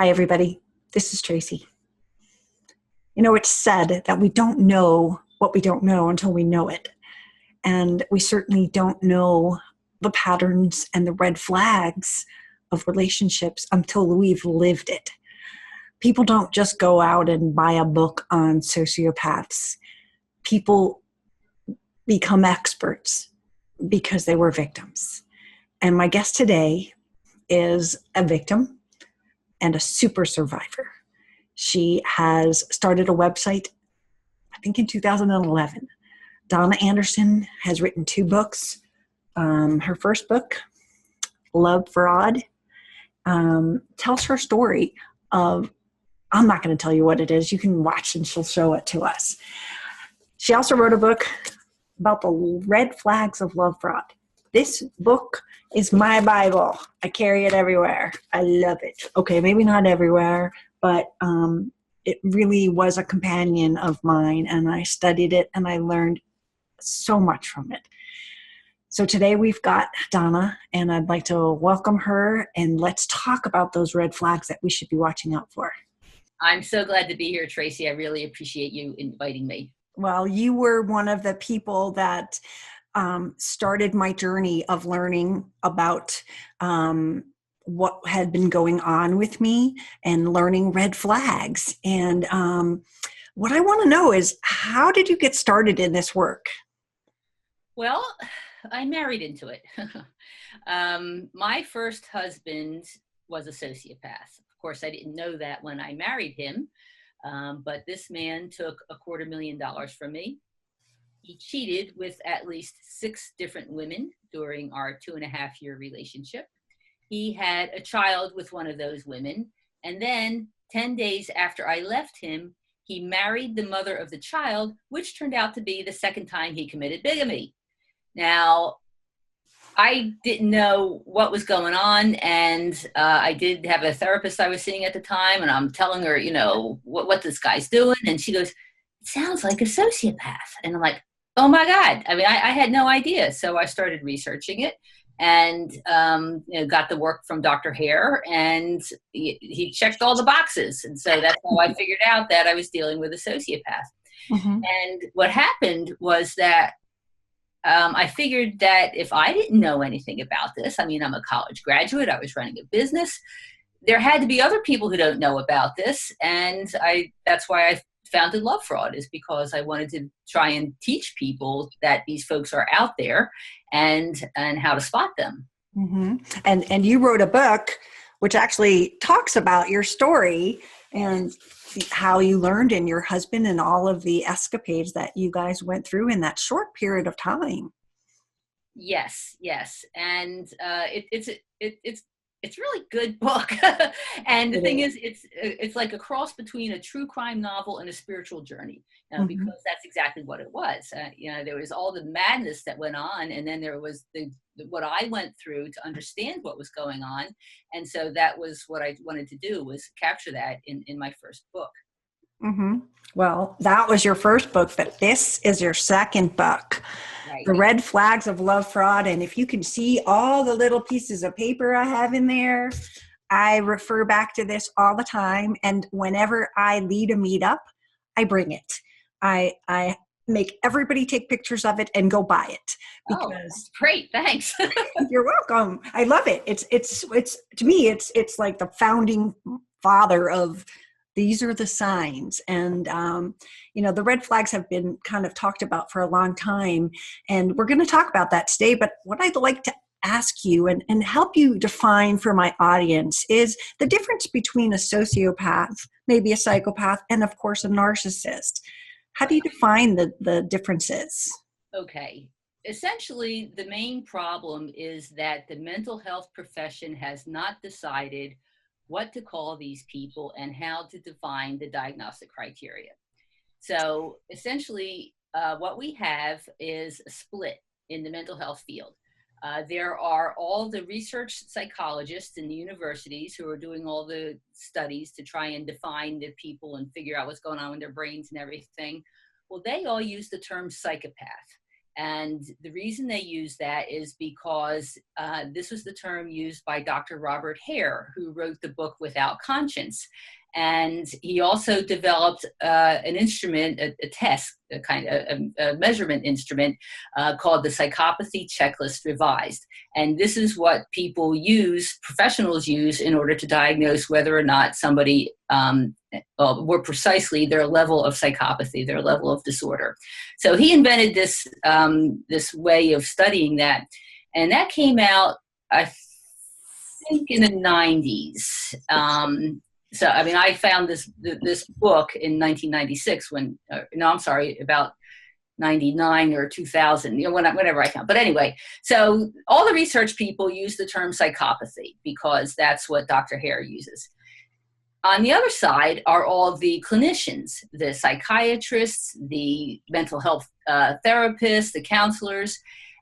Hi, everybody. This is Tracy. You know, it's said that we don't know what we don't know until we know it. And we certainly don't know the patterns and the red flags of relationships until we've lived it. People don't just go out and buy a book on sociopaths. People become experts because they were victims. And my guest today is a victim and a super survivor. She has started a website, I think in 2011. Donna Anderson has written 2 books. Her first book, Lovefraud, tells her story of, I'm not going to tell you what it is. You can watch and she'll show it to us. She also wrote a book about the red flags of love fraud. This book is my Bible. I carry it everywhere. I love it. Okay, maybe not everywhere, but it really was a companion of mine, and I studied it and I learned so much from it. So today we've got Donna, and I'd like to welcome her, and let's talk about those red flags that we should be watching out for. I'm so glad to be here, Tracy. I really appreciate you inviting me. Well, you were one of the people that started my journey of learning about what had been going on with me and learning red flags. And what I want to know is, how did you get started in this work? Well, I married into it. My first husband was a sociopath. Of course, I didn't know that when I married him, but this man took $250,000 from me. He cheated with at least 6 different women during our 2.5-year relationship. He had a child with one of those women. And then 10 days after I left him, he married the mother of the child, which turned out to be the second time he committed bigamy. Now, I didn't know what was going on, and I did have a therapist I was seeing at the time, and I'm telling her, you know, what this guy's doing, and she goes, "It sounds like a sociopath." And I'm like, oh my God. I mean, I had no idea. So I started researching it and got the work from Dr. Hare, and he checked all the boxes. And so that's how I figured out that I was dealing with a sociopath. Mm-hmm. And what happened was that I figured that if I didn't know anything about this, I mean, I'm a college graduate, I was running a business, there had to be other people who don't know about this. And that's why I founded Lovefraud, is because I wanted to try and teach people that these folks are out there and how to spot them. Mm-hmm. And you wrote a book which actually talks about your story and how you learned in your husband and all of the escapades that you guys went through in that short period of time. Yes. And it's a really good book. And the thing is, it's like a cross between a true crime novel and a spiritual journey, because that's exactly what it was. There was all the madness that went on, and then there was what I went through to understand what was going on. And so that was what I wanted to do, was capture that in my first book. Mm-hmm. Well, that was your first book, but this is your second book, right. The Red Flags of Love Fraud. And if you can see all the little pieces of paper I have in there, I refer back to this all the time. And whenever I lead a meetup, I bring it. I make everybody take pictures of it and go buy it. Because that's great. Thanks. You're welcome. I love it. It's to me, it's like the founding father of these are the signs. And, the red flags have been kind of talked about for a long time. And we're going to talk about that today. But what I'd like to ask you and help you define for my audience is the difference between a sociopath, maybe a psychopath, and of course a narcissist. How do you define the differences? Okay. Essentially, the main problem is that the mental health profession has not decided what to call these people and how to define the diagnostic criteria. So essentially, what we have is a split in the mental health field. There are all the research psychologists in the universities who are doing all the studies to try and define the people and figure out what's going on with their brains and everything. Well, they all use the term psychopath. And the reason they use that is because this was the term used by Dr. Robert Hare, who wrote the book Without Conscience. And he also developed an instrument, a test, a measurement instrument called the Psychopathy Checklist Revised. And this is what people use, professionals use, in order to diagnose whether or not somebody, more precisely, their level of psychopathy, their level of disorder. So he invented this, this way of studying that. And that came out, I think, in the 90s. So, I mean, I found this book in 1996 when, no, I'm sorry, about 99 or 2000, you know, whenever I found. But anyway, so all the research people use the term psychopathy because that's what Dr. Hare uses. On the other side are all the clinicians, the psychiatrists, the mental health therapists, the counselors,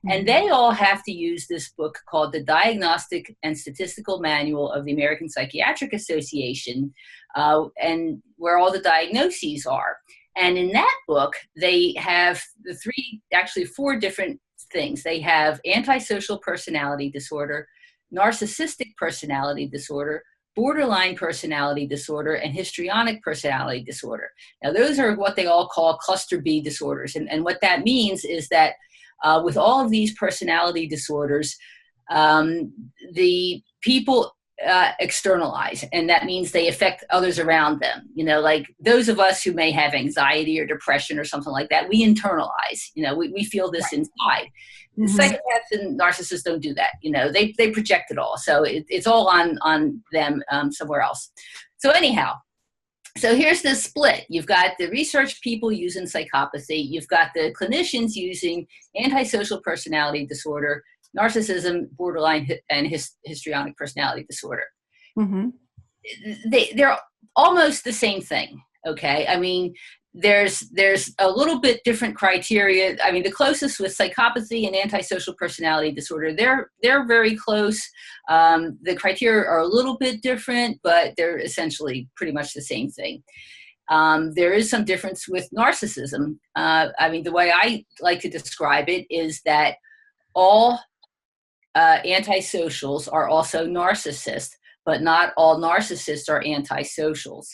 and they all have to use this book called the Diagnostic and Statistical Manual of the American Psychiatric Association, and where all the diagnoses are. And in that book, they have the four different things. They have antisocial personality disorder, narcissistic personality disorder, borderline personality disorder, and histrionic personality disorder. Now, those are what they all call cluster B disorders. And what that means is that with all of these personality disorders, the people externalize, and that means they affect others around them. You know, like those of us who may have anxiety or depression or something like that, we internalize. You know, we feel this inside. Mm-hmm. Psychopaths and narcissists don't do that. You know, they project it all. So it's all on them somewhere else. So anyhow, so here's the split. You've got the research people using psychopathy. You've got the clinicians using antisocial personality disorder, narcissism, borderline, and histrionic personality disorder. Mm-hmm. They're almost the same thing, okay? I mean, there's a little bit different criteria. I mean, the closest with psychopathy and antisocial personality disorder, they're very close. The criteria are a little bit different, but they're essentially pretty much the same thing. There is some difference with narcissism. I mean, the way I like to describe it is that all antisocials are also narcissists, but not all narcissists are antisocials.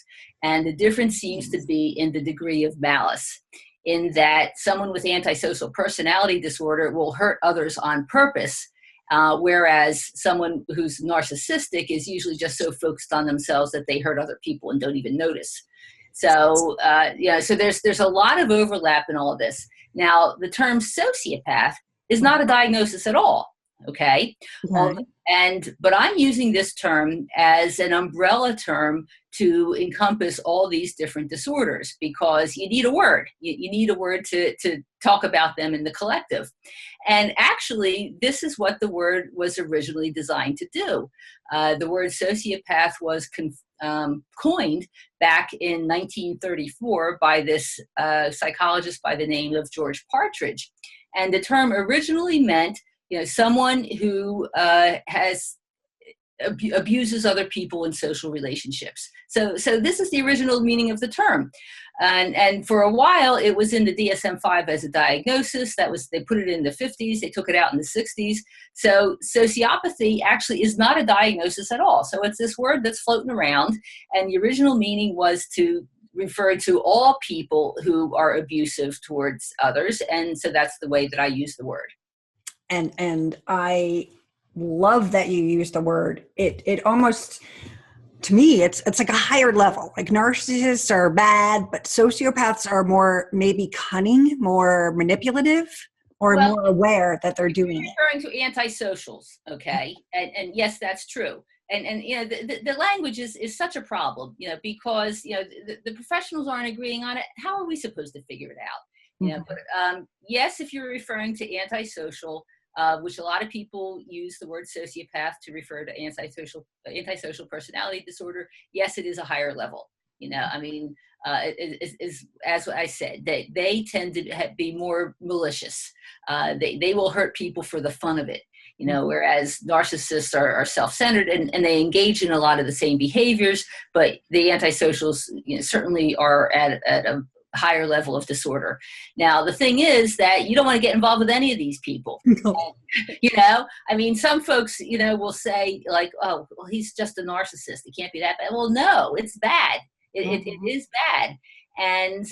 And the difference seems to be in the degree of malice, in that someone with antisocial personality disorder will hurt others on purpose, whereas someone who's narcissistic is usually just so focused on themselves that they hurt other people and don't even notice. So, so there's a lot of overlap in all of this. Now, the term sociopath is not a diagnosis at all. Okay. But I'm using this term as an umbrella term to encompass all these different disorders, because you need a word. You need a word to talk about them in the collective. And actually, this is what the word was originally designed to do. The word sociopath was coined back in 1934 by this psychologist by the name of George Partridge. And the term originally meant, you know, someone who abuses other people in social relationships. So this is the original meaning of the term. And for a while, it was in the DSM-5 as a diagnosis. They put it in the 50s. They took it out in the 60s. So sociopathy actually is not a diagnosis at all. So it's this word that's floating around. And the original meaning was to refer to all people who are abusive towards others. And so that's the way that I use the word. And I love that you use the word. It almost, to me, it's like a higher level. Like narcissists are bad, but sociopaths are more maybe cunning, more manipulative, or more aware that they're doing it. Referring to antisocials, okay? And yes, that's true. And you know, the language is such a problem, you know, because, you know, the professionals aren't agreeing on it. How are we supposed to figure it out? You know, but yes, if you're referring to antisocial, which a lot of people use the word sociopath to refer to antisocial personality disorder, yes, it is a higher level. You know, I mean, as I said, they tend to be more malicious. They will hurt people for the fun of it. You know, whereas narcissists are self-centered and they engage in a lot of the same behaviors, but the antisocials, you know, certainly are at a higher level of disorder. Now, the thing is that you don't want to get involved with any of these people. No. I mean, some folks, will say like, oh, well, he's just a narcissist. It can't be that bad. Well, no, it's bad. It is bad. And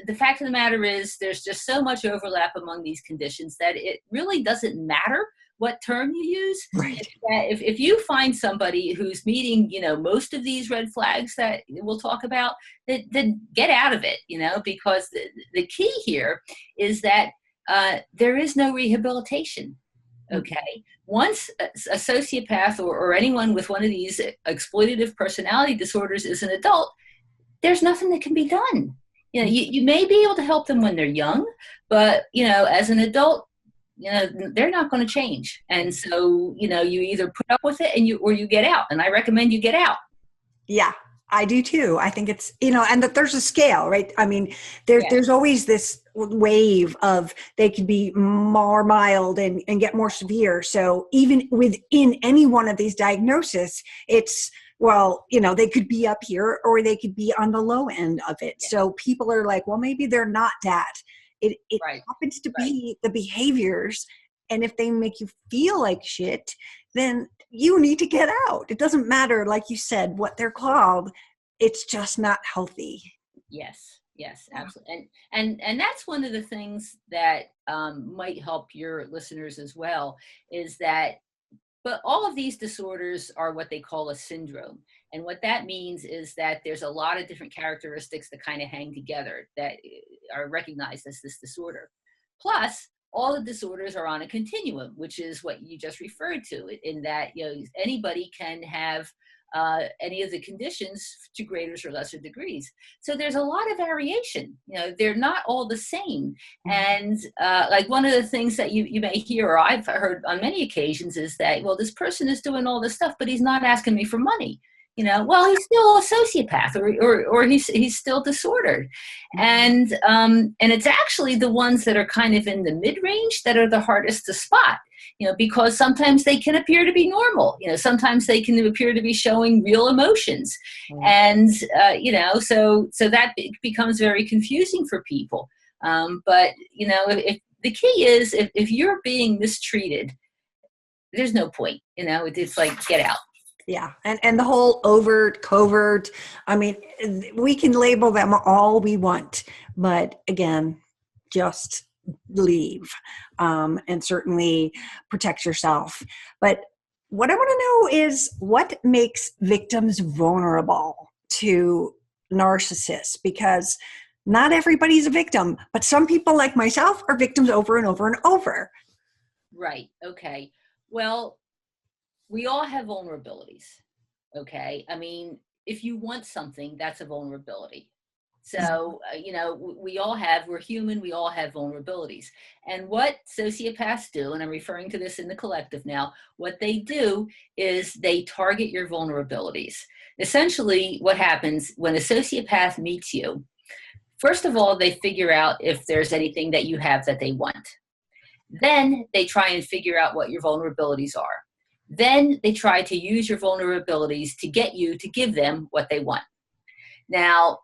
the fact of the matter is there's just so much overlap among these conditions that it really doesn't matter what term you use. Right. If you find somebody who's meeting, most of these red flags that we'll talk about, then get out of it, because the key here is that there is no rehabilitation. Okay. Once a sociopath or anyone with one of these exploitative personality disorders is an adult, there's nothing that can be done. You may be able to help them when they're young, but, as an adult, they're not going to change. And so, you either put up with it or you get out. And I recommend you get out. Yeah, I do too. I think it's, and that there's a scale, right? I mean, there's always this wave of they could be more mild and get more severe. So even within any one of these diagnoses, it's, well, they could be up here or they could be on the low end of it. Yeah. So people are like, well, maybe they're not that. It right. happens to be the behaviors. And if they make you feel like shit, then you need to get out. It doesn't matter, like you said, what they're called. It's just not healthy. Yes, absolutely. And that's one of the things that might help your listeners as well, is that, but all of these disorders are what they call a syndrome. And what that means is that there's a lot of different characteristics that kind of hang together that are recognized as this disorder. Plus, all the disorders are on a continuum, which is what you just referred to, in that anybody can have any of the conditions to greater or lesser degrees. So there's a lot of variation. They're not all the same. And like one of the things that you may hear, or I've heard on many occasions, is that, well, this person is doing all this stuff, but he's not asking me for money. Well, he's still a sociopath, or he's still disordered. And it's actually the ones that are kind of in the mid-range that are the hardest to spot, because sometimes they can appear to be normal, sometimes they can appear to be showing real emotions. And, so that becomes very confusing for people. But, if the key is, if you're being mistreated, there's no point, it's like, get out. Yeah. And the whole overt, covert, I mean, we can label them all we want, but again, just leave, and certainly protect yourself. But what I want to know is what makes victims vulnerable to narcissists, because not everybody's a victim, but some people like myself are victims over and over and over. Right. Okay. Well, we all have vulnerabilities, okay? I mean, if you want something, that's a vulnerability. So, we're human, we all have vulnerabilities. And what sociopaths do, and I'm referring to this in the collective now, what they do is they target your vulnerabilities. Essentially, what happens when a sociopath meets you, first of all, they figure out if there's anything that you have that they want. Then they try and figure out what your vulnerabilities are. Then they try to use your vulnerabilities to get you to give them what they want. Now,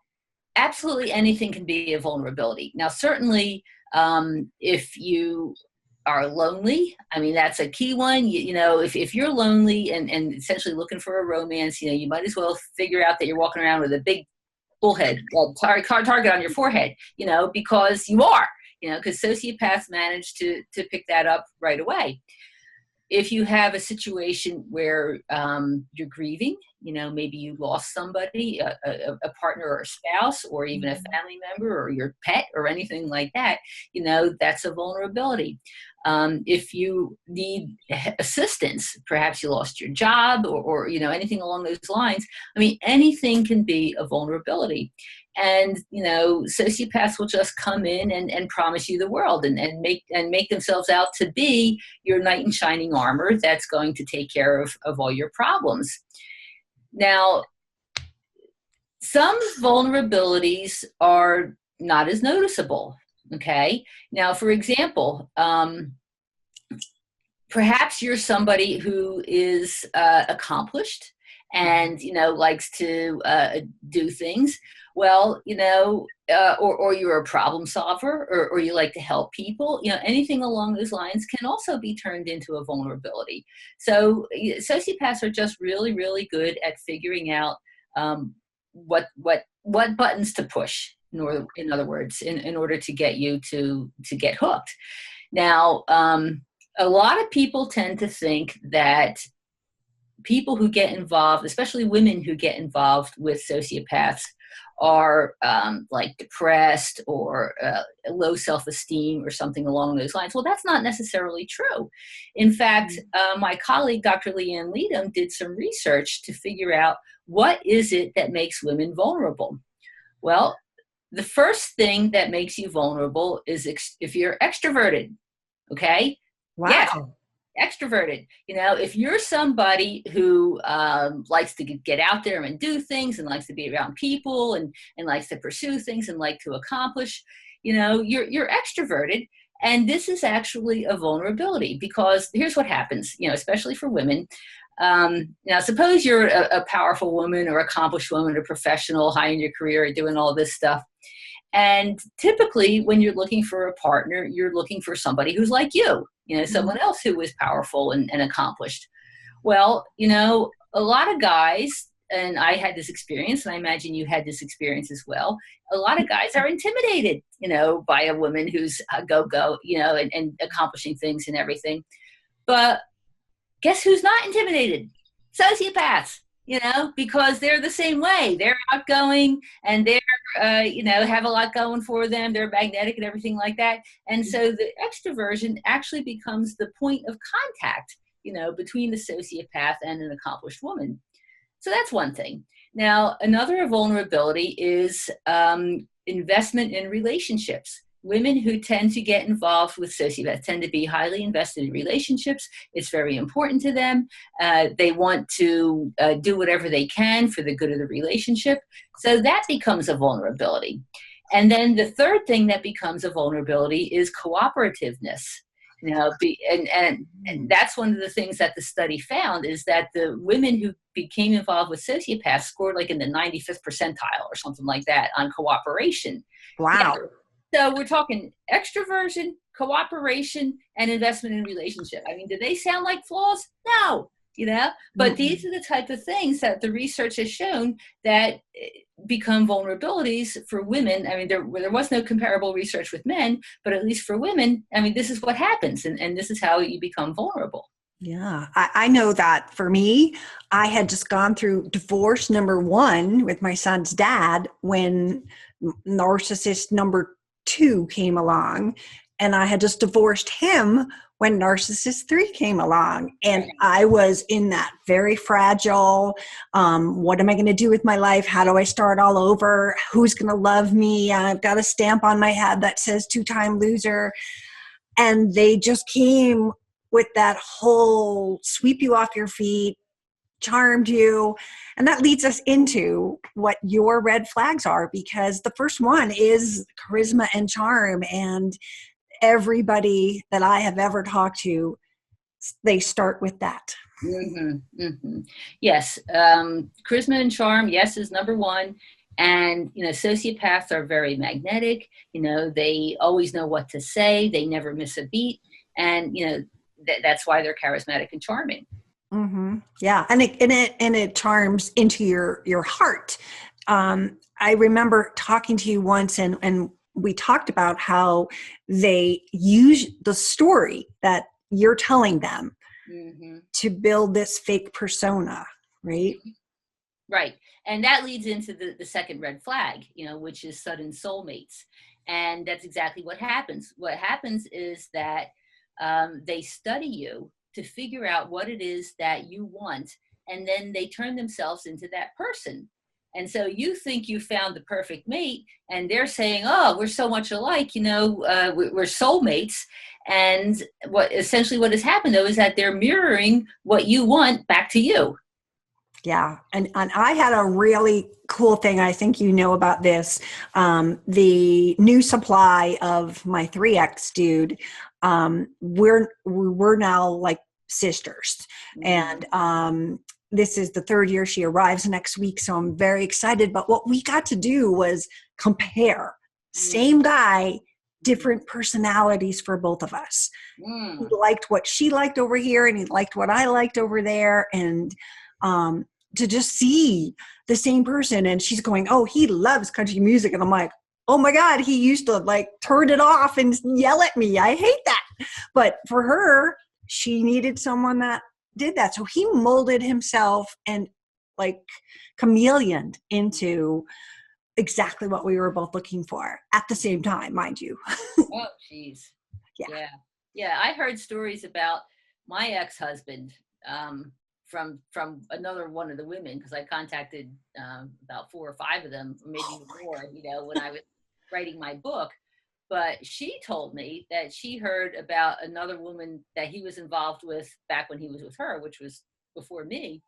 absolutely anything can be a vulnerability. Now, certainly, if you are lonely, I mean, that's a key one. If you're lonely and essentially looking for a romance, you might as well figure out that you're walking around with a big bullhead target on your forehead, because you are, because sociopaths manage to pick that up right away. If you have a situation where you're grieving, maybe you lost somebody, a partner or a spouse, or even a family member or your pet or anything like that, that's a vulnerability. If you need assistance, perhaps you lost your job or anything along those lines. I mean, anything can be a vulnerability. And, sociopaths will just come in and promise you the world and make themselves out to be your knight in shining armor that's going to take care of all your problems. Now, some vulnerabilities are not as noticeable. Okay. Now, for example, perhaps you're somebody who is accomplished and, likes to do things. Well, or you're a problem solver, or you like to help people, anything along those lines can also be turned into a vulnerability. So sociopaths are just really, really good at figuring out what buttons to push, in other words, in order to get you to get hooked. Now, a lot of people tend to think that people who get involved, especially women who get involved with sociopaths, are like depressed or low self-esteem or something along those lines. Well, that's not necessarily true. In fact, my colleague, Dr. Leanne Leadham, did some research to figure out what is it that makes women vulnerable. Well, the first thing that makes you vulnerable is if you're extroverted, okay? Wow. Yes. Extroverted. If you're somebody who likes to get out there and do things and likes to be around people and likes to pursue things and like to accomplish, you're extroverted. And this is actually a vulnerability, because here's what happens, especially for women. Now, suppose you're a powerful woman or accomplished woman, a professional, high in your career, doing all this stuff. And typically when you're looking for a partner, you're looking for somebody who's like you, someone else who is powerful and accomplished. Well, a lot of guys, and I had this experience, and I imagine you had this experience as well. A lot of guys are intimidated, by a woman who's a go-go, and accomplishing things and everything. But guess who's not intimidated? Sociopaths. Because they're the same way. They're outgoing and they're, have a lot going for them. They're magnetic and everything like that. And so the extroversion actually becomes the point of contact, between the sociopath and an accomplished woman. So that's one thing. Now, another vulnerability is investment in relationships. Women who tend to get involved with sociopaths tend to be highly invested in relationships. It's very important to them. They want to do whatever they can for the good of the relationship. So that becomes a vulnerability. And then the third thing that becomes a vulnerability is cooperativeness. And that's one of the things that the study found, is that the women who became involved with sociopaths scored like in the 95th percentile or something like that on cooperation. Wow. Yeah. So we're talking extroversion, cooperation, and investment in relationship. I mean, do they sound like flaws? No, but these are the type of things that the research has shown that become vulnerabilities for women. I mean, there was no comparable research with men, but at least for women, I mean, this is what happens, and this is how you become vulnerable. Yeah, I know that for me, I had just gone through divorce number 1 with my son's dad when narcissist number 2 came along, and I had just divorced him when narcissist 3 came along. And I was in that very fragile, what am I going to do with my life? How do I start all over? Who's going to love me? I've got a stamp on my head that says 2-time loser. And they just came with that whole sweep you off your feet, charmed you. And that leads us into what your red flags are, because the first one is charisma and charm. And everybody that I have ever talked to, they start with that. Mm-hmm, mm-hmm. Yes. Charisma and charm, yes, is number 1. And, sociopaths are very magnetic. They always know what to say. They never miss a beat. And, that's why they're charismatic and charming. Mm-hmm. Yeah. And it charms into your heart. I remember talking to you once and we talked about how they use the story that you're telling them to build this fake persona, right? Right. And that leads into the second red flag, which is sudden soulmates. And that's exactly what happens. What happens is that they study you to figure out what it is that you want, and then they turn themselves into that person. And so you think you found the perfect mate, and they're saying, oh, we're so much alike, we're soulmates. And what has happened, though, is that they're mirroring what you want back to you. Yeah. And I had a really cool thing. I think you know about this. The new supply of my 3X dude, we're now like sisters. And this is the third year. She arrives next week, so I'm very excited. But what we got to do was compare. Same guy, different personalities for both of us. He liked what she liked over here, and he liked what I liked over there. And to just see the same person, and she's going, oh, he loves country music. And I'm like, oh my God, he used to like turn it off and yell at me. I hate that. But for her, she needed someone that did that. So he molded himself and like chameleoned into exactly what we were both looking for at the same time, mind you. Oh, geez. Yeah. Yeah. I heard stories about my ex-husband from another one of the women, because I contacted about 4 or 5 of them, maybe more, when I was writing my book. But she told me that she heard about another woman that he was involved with back when he was with her, which was before me.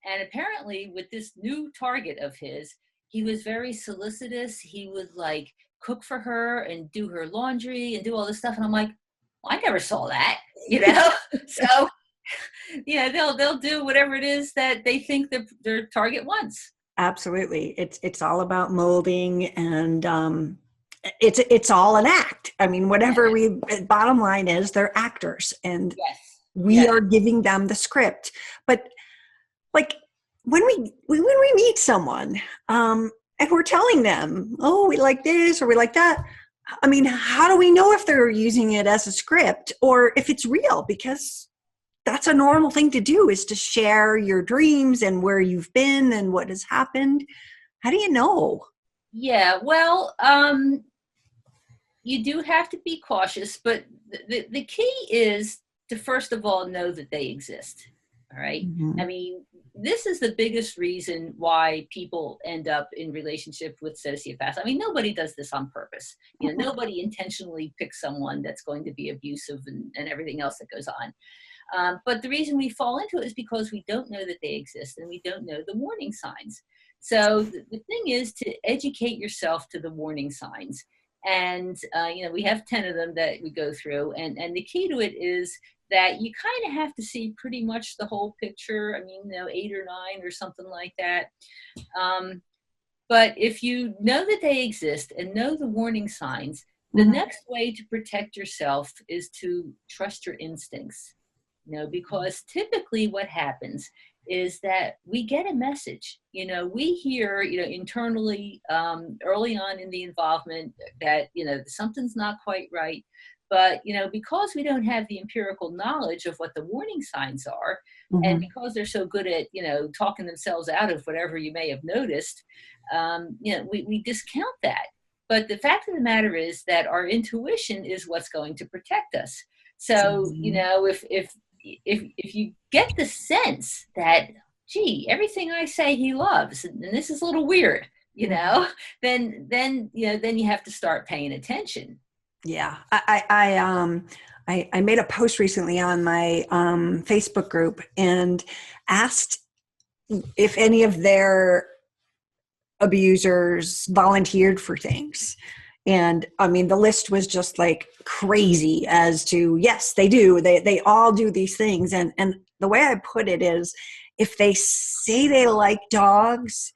And apparently with this new target of his, he was very solicitous. He would like cook for her and do her laundry and do all this stuff. And I'm like, well, I never saw that, So, they'll do whatever it is that they think their target wants. Absolutely. It's all about molding, and it's all an act. I mean, whatever bottom line is, they're actors, and we are giving them the script. But like when we meet someone, and we're telling them, oh, we like this or we like that. I mean, how do we know if they're using it as a script or if it's real? Because that's a normal thing to do, is to share your dreams and where you've been and what has happened. How do you know? Yeah, well, you do have to be cautious, but the key is to first of all know that they exist. All right. I mean, this is the biggest reason why people end up in relationship with sociopaths. I mean, nobody does this on purpose. Nobody intentionally picks someone that's going to be abusive and everything else that goes on. But the reason we fall into it is because we don't know that they exist and we don't know the warning signs. So the thing is to educate yourself to the warning signs. And, we have 10 of them that we go through. And the key to it is that you kind of have to see pretty much the whole picture. I mean, 8 or 9 or something like that. But if you know that they exist and know the warning signs, the next way to protect yourself is to trust your instincts. Because typically what happens is that we get a message, we hear, internally, early on in the involvement that, something's not quite right. But, because we don't have the empirical knowledge of what the warning signs are, and because they're so good at, talking themselves out of whatever you may have noticed, we discount that. But the fact of the matter is that our intuition is what's going to protect us. So, if you get the sense that, gee, everything I say he loves, and this is a little weird, then you have to start paying attention. Yeah. I made a post recently on my Facebook group and asked if any of their abusers volunteered for things. And I mean, the list was just like crazy as to, yes, they do. They all do these things. And the way I put it is, if they say they like dogs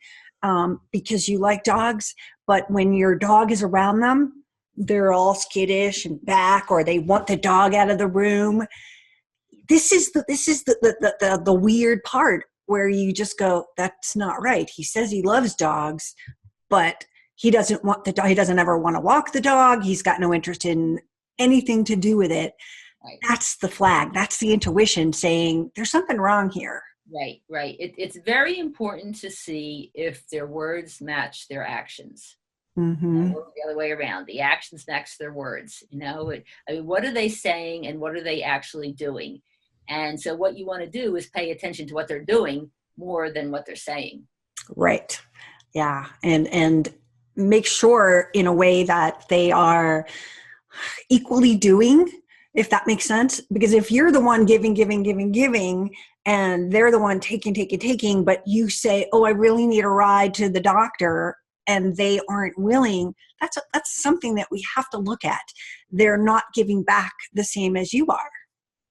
because you like dogs, but when your dog is around them, they're all skittish and back, or they want the dog out of the room. This is the weird part where you just go, that's not right. He says he loves dogs, but he doesn't want the dog. He doesn't ever want to walk the dog. He's got no interest in anything to do with it. Right. That's the flag. That's the intuition saying there's something wrong here. Right. It's very important to see if their words match their actions. Or the other way around. The actions match their words. What are they saying and what are they actually doing? And so what you want to do is pay attention to what they're doing more than what they're saying. Right. Yeah. And make sure in a way that they are equally doing, if that makes sense. Because if you're the one giving, and they're the one taking, but you say, oh, I really need a ride to the doctor, and they aren't willing, that's something that we have to look at. They're not giving back the same as you are.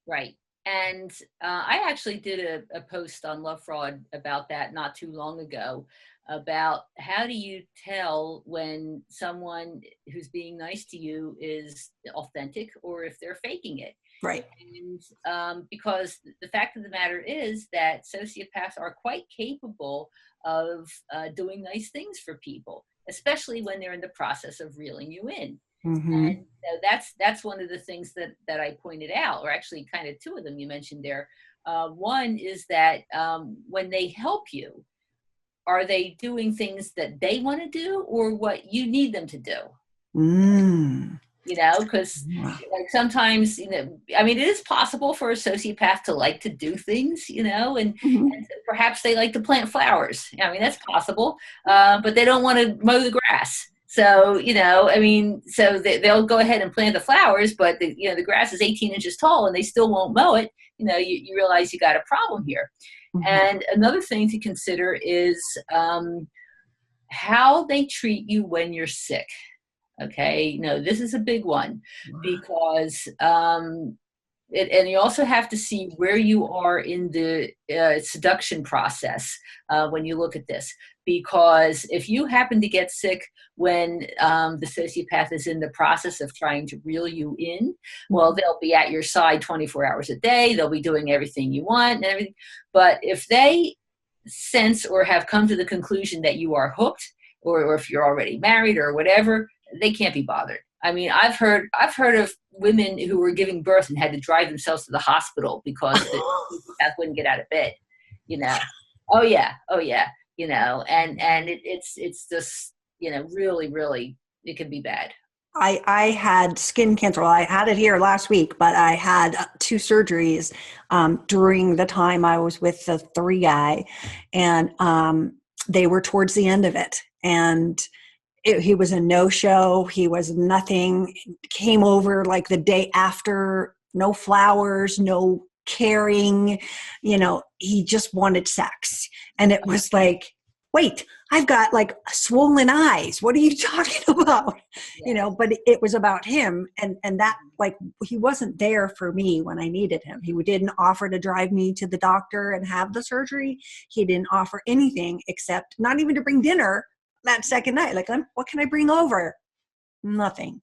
Right. And I actually did a post on Love Fraud about that not too long ago, about how do you tell when someone who's being nice to you is authentic or if they're faking it. Right. And because the fact of the matter is that sociopaths are quite capable of doing nice things for people, especially when they're in the process of reeling you in. Mm-hmm. And that's one of the things that I pointed out, or actually kind of two of them you mentioned there. One is that when they help you, are they doing things that they want to do or what you need them to do? Mm. You know, because like sometimes, you know, I mean, it is possible for a sociopath to like to do things, you know, and perhaps they like to plant flowers. I mean, that's possible, but they don't want to mow the grass. So, you know, I mean, so they'll go ahead and plant the flowers, but you know, the grass is 18 inches tall and they still won't mow it. You know, you realize you got a problem here. And another thing to consider is how they treat you when you're sick. Okay, you know, this is a big one because and you also have to see where you are in the seduction process when you look at this. Because if you happen to get sick when the sociopath is in the process of trying to reel you in, well, they'll be at your side 24 hours a day. They'll be doing everything you want and everything. But if they sense or have come to the conclusion that you are hooked, or if you're already married or whatever, they can't be bothered. I mean, I've heard of women who were giving birth and had to drive themselves to the hospital because the sociopath wouldn't get out of bed. You know, oh yeah, you know, and it's just, you know, really it can be bad. I had skin cancer. Well, I had it here last week, but I had 2 surgeries during the time I was with the 3 guy, and they were towards the end of it. And he was a no-show. He was nothing. Came over like the day after, no flowers, no caring. You know, he just wanted sex. And it was like, wait, I've got like swollen eyes. What are you talking about? Yeah. You know, but it was about him. And that, like, he wasn't there for me when I needed him. He didn't offer to drive me to the doctor and have the surgery. He didn't offer anything except not even to bring dinner that second night. Like, what can I bring over? Nothing.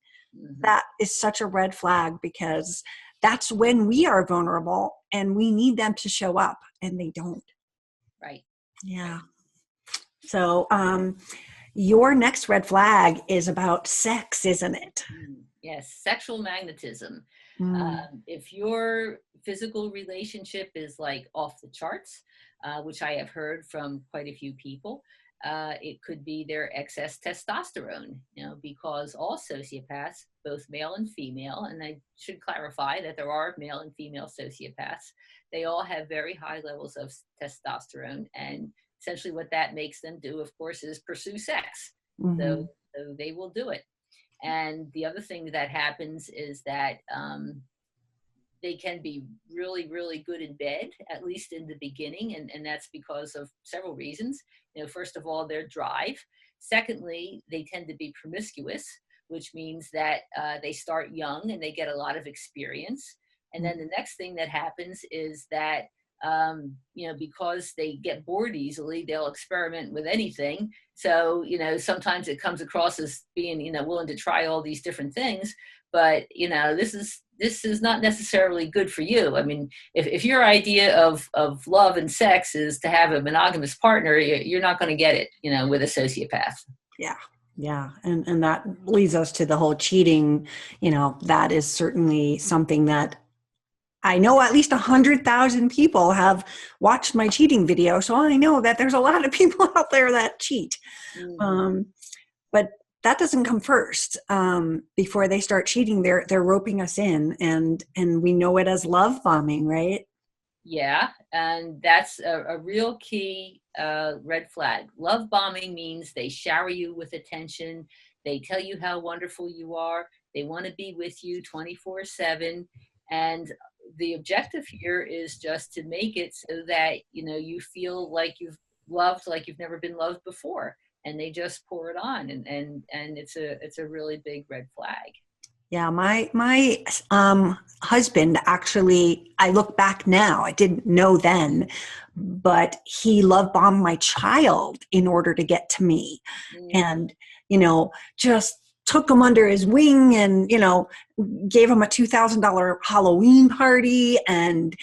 That is such a red flag, because that's when we are vulnerable and we need them to show up, and they don't. Right. Yeah. So your next red flag is about sex, isn't it? Yes, sexual magnetism. If your physical relationship is like off the charts, which I have heard from quite a few people, it could be their excess testosterone, you know, because all sociopaths, both male and female, and I should clarify that there are male and female sociopaths, they all have very high levels of testosterone, and essentially what that makes them do, of course, is pursue sex. So they will do it. And the other thing that happens is that they can be really good in bed, at least in the beginning. And that's because of several reasons. You know, first of all, their drive. Secondly, they tend to be promiscuous, which means that they start young and they get a lot of experience. And then the next thing that happens is that, you know, because they get bored easily, they'll experiment with anything. So, you know, sometimes it comes across as being, you know, willing to try all these different things. But, you know, this is not necessarily good for you. I mean, if your idea of love and sex is to have a monogamous partner, you're not going to get it, you know, with a sociopath. Yeah. Yeah. And that leads us to the whole cheating. You know, that is certainly something that I know at least 100,000 people have watched my cheating video. So I know that there's a lot of people out there that cheat. But that doesn't come first. Before they start cheating, they're roping us in, and we know it as love bombing, right? Yeah, and that's a real key red flag. Love bombing means they shower you with attention. They tell you how wonderful you are. They want to be with you 24/7. And the objective here is just to make it so that, you know, you feel like you've loved like you've never been loved before. And they just pour it on, and it's a really big red flag. Yeah, my husband actually, I look back now, I didn't know then, but he love bombed my child in order to get to me. Mm. And, just took him under his wing and, gave him a $2,000 Halloween party. And,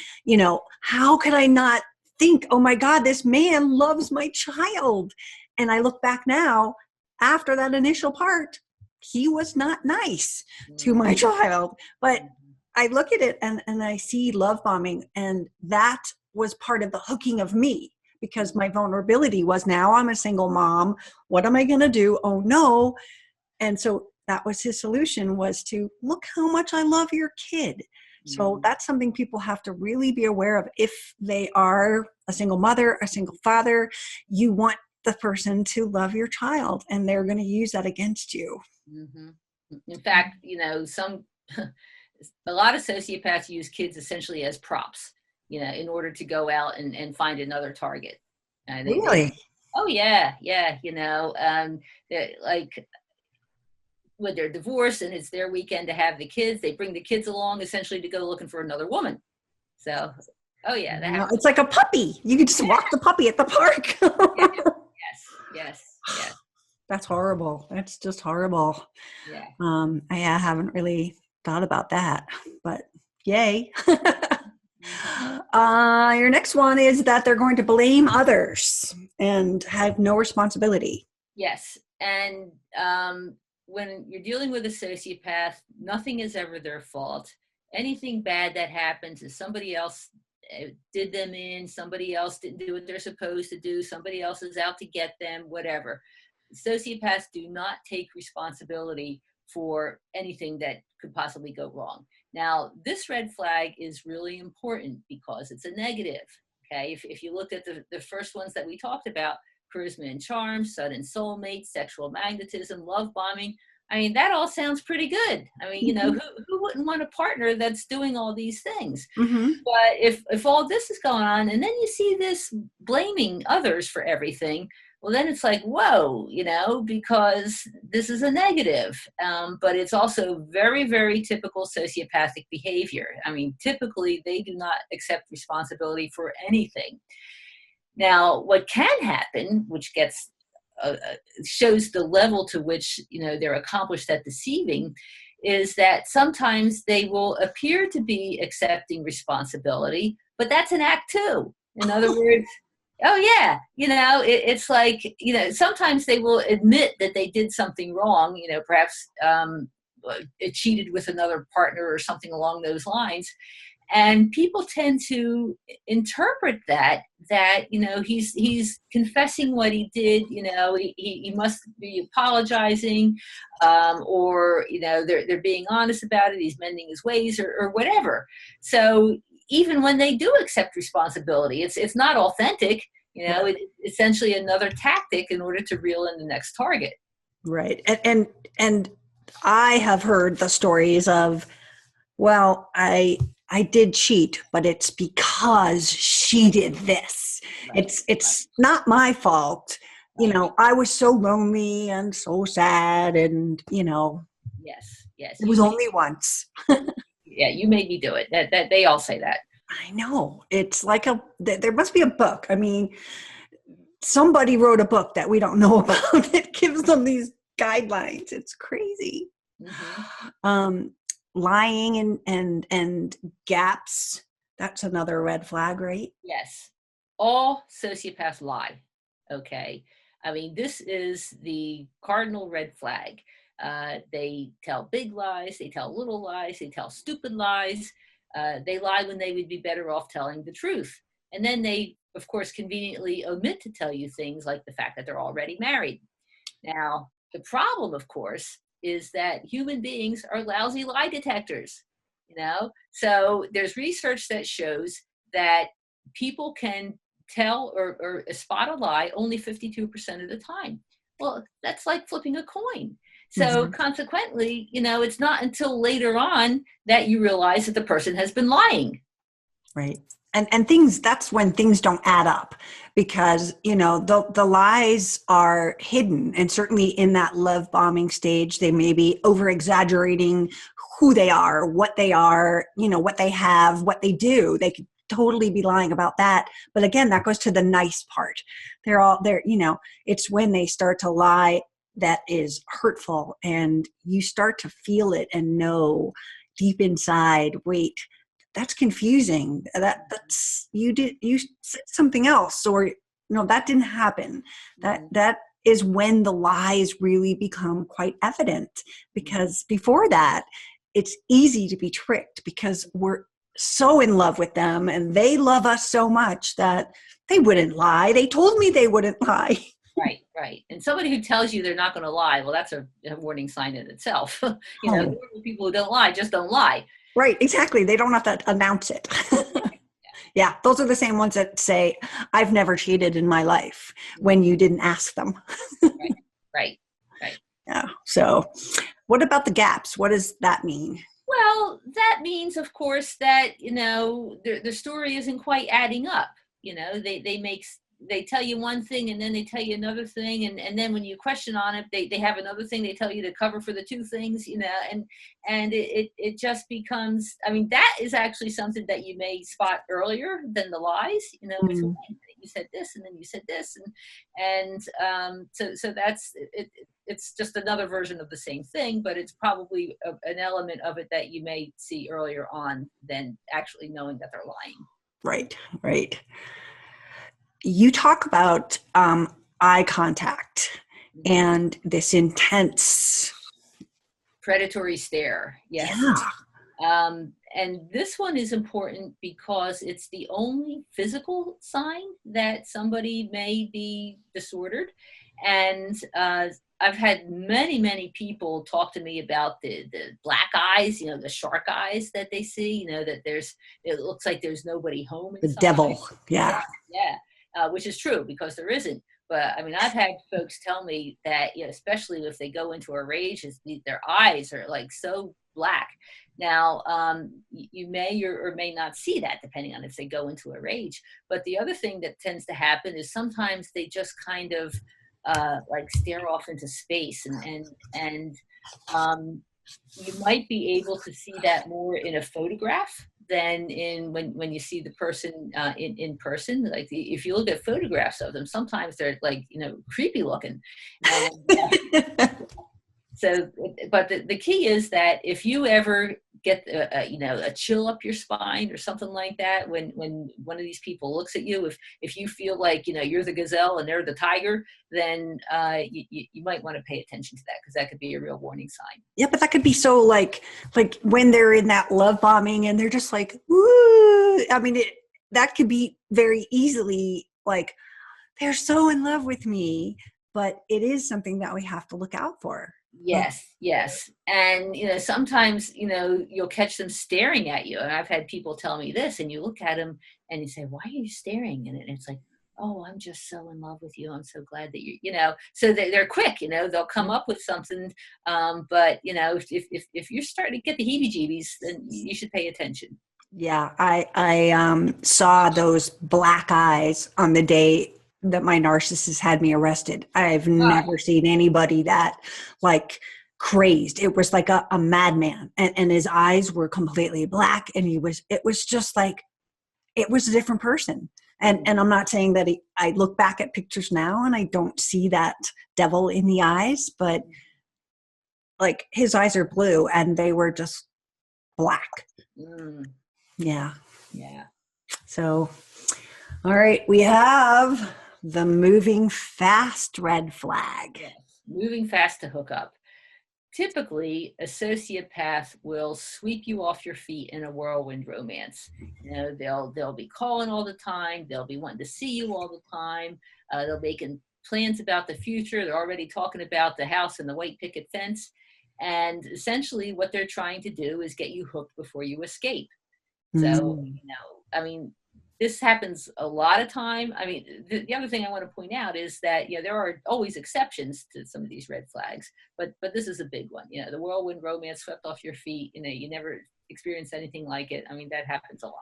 how could I not think, oh my God, this man loves my child? And I look back now after that initial part, he was not nice to my child. But I look at it and I see love bombing, and that was part of the hooking of me, because my vulnerability was, now I'm a single mom. What am I going to do? Oh no. And so that was his solution, was to look how much I love your kid. So that's something people have to really be aware of. If they are a single mother, a single father, you want the person to love your child, and they're going to use that against you. Mm-hmm. In fact, a lot of sociopaths use kids essentially as props, in order to go out and find another target. Really? Oh yeah. Like when they're divorced and it's their weekend to have the kids, they bring the kids along essentially to go looking for another woman. So, oh yeah, that happens. It's like a puppy. You can just walk the puppy at the park. Yes. That's horrible. That's just horrible. Yeah. I haven't really thought about that, but yay. Your next one is that they're going to blame others and have no responsibility. Yes. And when you're dealing with a sociopath, nothing is ever their fault. Anything bad that happens is somebody else did them in, somebody else didn't do what they're supposed to do, somebody else is out to get them, whatever. Sociopaths do not take responsibility for anything that could possibly go wrong. Now, this red flag is really important because it's a negative. Okay, if you look at the first ones that we talked about, charisma and charm, sudden soulmate, sexual magnetism, love bombing, I mean, that all sounds pretty good. I mean, who wouldn't want a partner that's doing all these things? Mm-hmm. But if all this is going on, and then you see this blaming others for everything, well, then it's like, whoa, because this is a negative. But it's also very, very typical sociopathic behavior. I mean, typically, they do not accept responsibility for anything. Now, what can happen, which gets shows the level to which they're accomplished at deceiving, is that sometimes they will appear to be accepting responsibility, but that's an act too. In other words, oh yeah, it's like, sometimes they will admit that they did something wrong, perhaps cheated with another partner or something along those lines. And people tend to interpret that he's confessing what he did, he must be apologizing, or they're being honest about it, he's mending his ways or whatever. So even when they do accept responsibility, it's not authentic, it's essentially another tactic in order to reel in the next target. Right. And I have heard the stories of, well, I did cheat, but it's because she did this. Right. It's not my fault. Right. I was so lonely and so sad, and Yes. It was only once. Yeah, you made me do it. That they all say that. I know. It's like there must be a book. I mean, somebody wrote a book that we don't know about that gives them these guidelines. It's crazy. Mm-hmm. Lying and gaps, that's another red flag, right? Yes. All sociopaths lie. Okay. I mean, this is the cardinal red flag. They tell big lies, they tell little lies, they tell stupid lies. They lie when they would be better off telling the truth. And then they, of course, conveniently omit to tell you things like the fact that they're already married. Now, the problem, of course, is that human beings are lousy lie detectors, So there's research that shows that people can tell or spot a lie only 52% of the time. Well, that's like flipping a coin. So consequently, it's not until later on that you realize that the person has been lying. Right. And things, that's when things don't add up, because, you know, the lies are hidden. And certainly in that love bombing stage, they may be over exaggerating who they are, what they are, you know, what they have, what they do. They could totally be lying about that. But again, that goes to the nice part. They're, you know, it's when they start to lie that is hurtful, and you start to feel it and know deep inside, wait, that's confusing. That's you said something else, or no, that didn't happen. That is when the lies really become quite evident, because before that, it's easy to be tricked because we're so in love with them and they love us so much that they wouldn't lie. They told me they wouldn't lie. Right, right. And somebody who tells you they're not going to lie, well, that's a warning sign in itself. You know, normal people who don't lie just don't lie. Right, exactly. They don't have to announce it. Yeah, those are the same ones that say, I've never cheated in my life, when you didn't ask them. Right, right. Yeah. So what about the gaps? What does that mean? Well, that means, of course, that, you know, the story isn't quite adding up. You know, they tell you one thing and then they tell you another thing, and then when you question on it, they have another thing they tell you to cover for the two things, you know, and it just becomes, I mean, that is actually something that you may spot earlier than the lies, you know, before you said this and then you said this, so that's it. It's just another version of the same thing, but it's probably an element of it that you may see earlier on than actually knowing that they're lying. Right, right. You talk about eye contact and this intense predatory stare. Yes. Yeah. And this one is important because it's the only physical sign that somebody may be disordered. And I've had many people talk to me about the black eyes, you know, the shark eyes that they see, you know, that it looks like there's nobody home inside. The devil. Yeah. Which is true, because there isn't. But I mean, I've had folks tell me that, you know, especially if they go into a rage, their eyes are like so black. Now, you may or may not see that depending on if they go into a rage. But the other thing that tends to happen is sometimes they just kind of like stare off into space, and you might be able to see that more in a photograph than when you see the person in person. Like if you look at photographs of them, sometimes they're like, you know, creepy looking. So, but the key is that if you ever get you know, a chill up your spine or something like that, when one of these people looks at you, if you feel like, you know, you're the gazelle and they're the tiger, then you might want to pay attention to that, because that could be a real warning sign. Yeah, but that could be so like when they're in that love bombing and they're just like, woo. I mean, that could be very easily like, they're so in love with me, but it is something that we have to look out for. Yes. And, you know, sometimes, you know, you'll catch them staring at you. And I've had people tell me this, and you look at them and you say, why are you staring? And it's like, oh, I'm just so in love with you. I'm so glad that you know, so they're quick, you know, they'll come up with something. But, you know, if you're starting to get the heebie-jeebies, then you should pay attention. Yeah, I saw those black eyes on the day that my narcissist had me arrested. I've never seen anybody that like crazed. It was like a madman, and his eyes were completely black, and it was just like, it was a different person. And I'm not saying that I look back at pictures now and I don't see that devil in the eyes, but like his eyes are blue and they were just black. Yeah. So, all right, we have the moving fast red flag. Yes. Moving fast to hook up. Typically, a sociopath will sweep you off your feet in a whirlwind romance. You know, they'll be calling all the time. They'll be wanting to see you all the time. They'll making plans about the future. They're already talking about the house and the white picket fence. And essentially, what they're trying to do is get you hooked before you escape. So, you know, I mean, this happens a lot of time. I mean, the other thing I want to point out is that, you know, there are always exceptions to some of these red flags, but this is a big one. You know, the whirlwind romance, swept off your feet, you know, you never experienced anything like it. I mean, that happens a lot.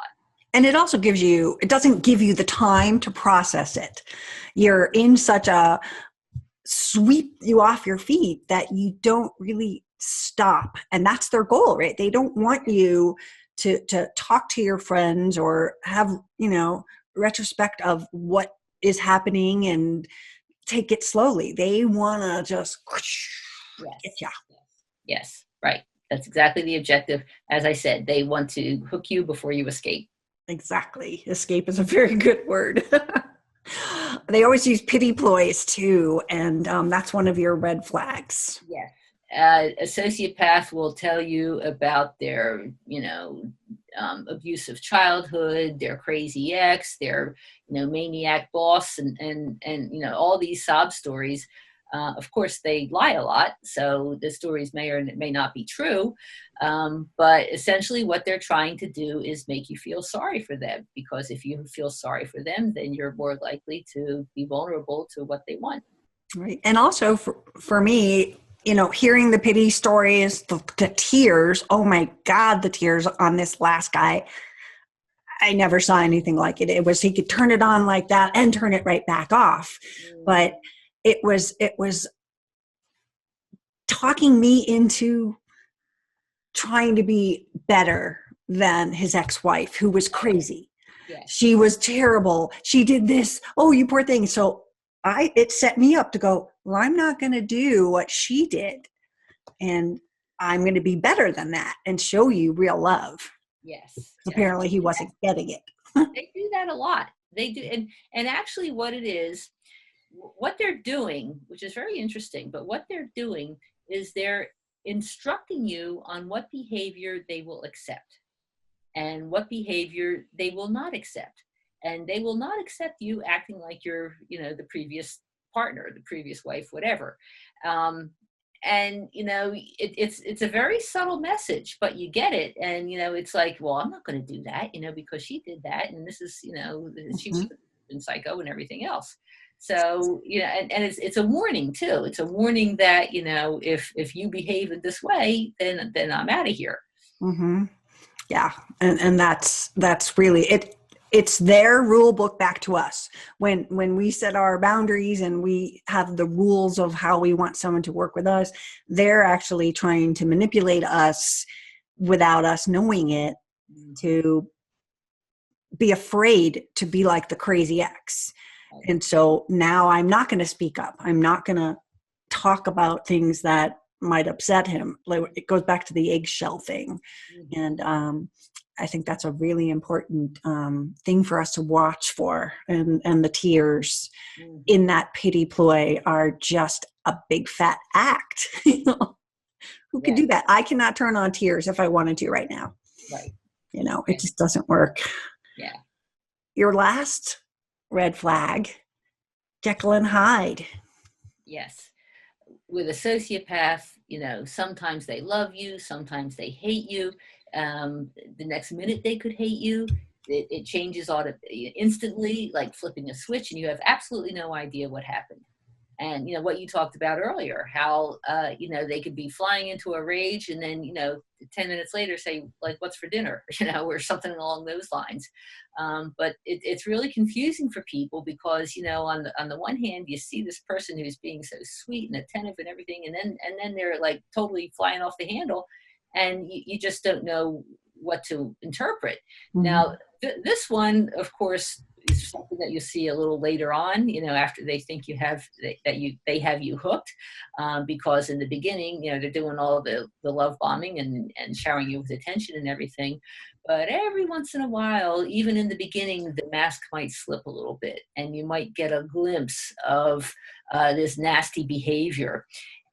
And it also it doesn't give you the time to process it. You're in such a sweep you off your feet that you don't really stop. And that's their goal, right? They don't want you to talk to your friends or have, retrospect of what is happening and take it slowly. They want to just get you. Yes, right. That's exactly the objective. As I said, they want to hook you before you escape. Exactly. Escape is a very good word. They always use pity ploys too, and that's one of your red flags. Yes. A sociopath will tell you about their, abusive childhood, their crazy ex, their, maniac boss, and all these sob stories. Of course, they lie a lot, so the stories may or may not be true. But essentially what they're trying to do is make you feel sorry for them, because if you feel sorry for them, then you're more likely to be vulnerable to what they want. Right. And also for me, hearing the pity stories, the tears, oh my God, the tears on this last guy, I never saw anything like it. It was, he could turn it on like that and turn it right back off. But it was talking me into trying to be better than his ex-wife, who was crazy. Yes. She was terrible. She did this. Oh, you poor thing. So it set me up to go, well, I'm not going to do what she did. And I'm going to be better than that and show you real love. Yes. Apparently he wasn't getting it. They do that a lot. They do. And actually what it is, what they're doing, which is very interesting, but what they're doing is they're instructing you on what behavior they will accept and what behavior they will not accept. And they will not accept you acting like you're, the previous partner, the previous wife, whatever. And, it's a very subtle message, but you get it. And, it's like, well, I'm not going to do that, because she did that. And this is, she was in psycho and everything else. So, and it's a warning too. It's a warning that, if you behave in this way, then I'm out of here. Mm-hmm. Yeah. And that's really it. It's their rule book back to us. When we set our boundaries and we have the rules of how we want someone to work with us, they're actually trying to manipulate us without us knowing it, to be afraid to be like the crazy ex. And so now I'm not going to speak up. I'm not going to talk about things that might upset him. It goes back to the eggshell thing. And I think that's a really important thing for us to watch for. And the tears in that pity ploy are just a big fat act. Who can do that? I cannot turn on tears if I wanted to right now. Right. It just doesn't work. Yeah. Your last red flag, Jekyll and Hyde. Yes. With a sociopath, sometimes they love you, sometimes they hate you. The next minute they could hate you. It changes instantly, like flipping a switch, and you have absolutely no idea what happened. And, what you talked about earlier, how, they could be flying into a rage and then, 10 minutes later say, like, what's for dinner, or something along those lines. But it's really confusing for people because, on the one hand, you see this person who's being so sweet and attentive and everything, and then they're like totally flying off the handle, and you just don't know what to interpret. Mm-hmm. Now, this one, of course, is something that you see a little later on, after they think they have you hooked, because in the beginning, they're doing all the love bombing and showering you with attention and everything. But every once in a while, even in the beginning, the mask might slip a little bit, and you might get a glimpse of this nasty behavior.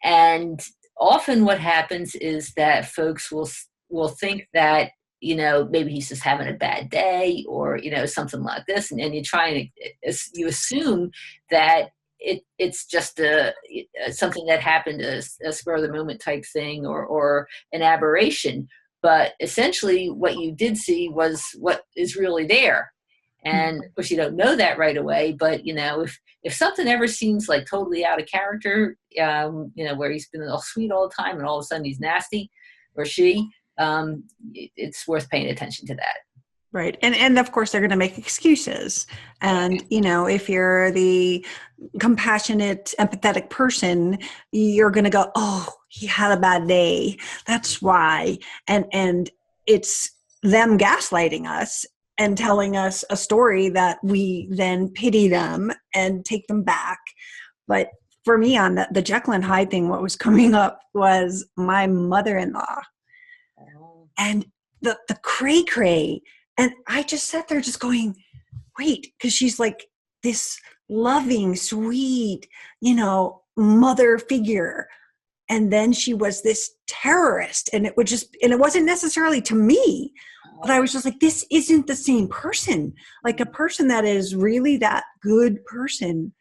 And often what happens is that folks will think that, maybe he's just having a bad day or, something like this. And you you assume that it's just something that happened, a spur of the moment type thing or an aberration. But essentially what you did see was what is really there. And of course you don't know that right away, but if something ever seems like totally out of character, where he's been all sweet all the time and all of a sudden he's nasty, or she, it's worth paying attention to that. Right. And of course they're going to make excuses. And, you know, if you're the compassionate, empathetic person, you're going to go, oh, he had a bad day. That's why. And it's them gaslighting us and telling us a story that we then pity them and take them back. But for me on the Jekyll and Hyde thing, what was coming up was my mother-in-law and the cray cray. And I just sat there just going, wait, because she's like this loving, sweet, you know, mother figure. And then she was this terrorist. And it wasn't necessarily to me, but I was just like, this isn't the same person. Like a person that is really that good person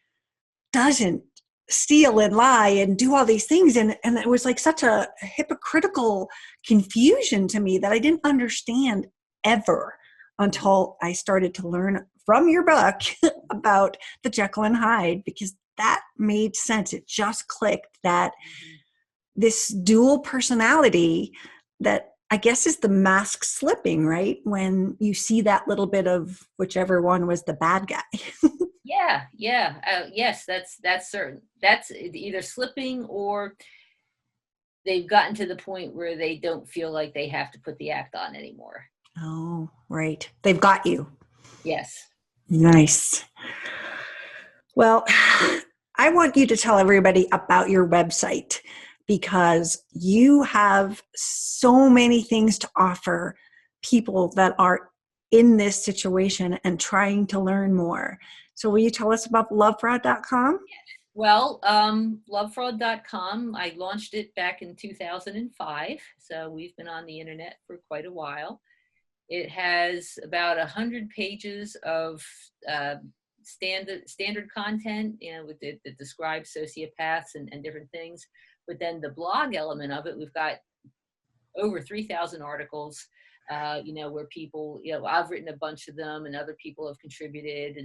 doesn't steal and lie and do all these things. And it was like such a hypocritical confusion to me that I didn't understand ever until I started to learn from your book about the Jekyll and Hyde, because that made sense. It just clicked that this dual personality that I guess is the mask slipping, right? When you see that little bit of whichever one was the bad guy. Yeah. Yes, that's certain. That's either slipping or they've gotten to the point where they don't feel like they have to put the act on anymore. Oh, right. They've got you. Yes. Nice. Well, I want you to tell everybody about your website because you have so many things to offer people that are in this situation and trying to learn more. So will you tell us about lovefraud.com? Well, lovefraud.com, I launched it back in 2005. So we've been on the internet for quite a while. It has about 100 pages of standard content, you know, that describes sociopaths and different things. But then the blog element of it, we've got over 3,000 articles, you know, where people, you know, I've written a bunch of them and other people have contributed.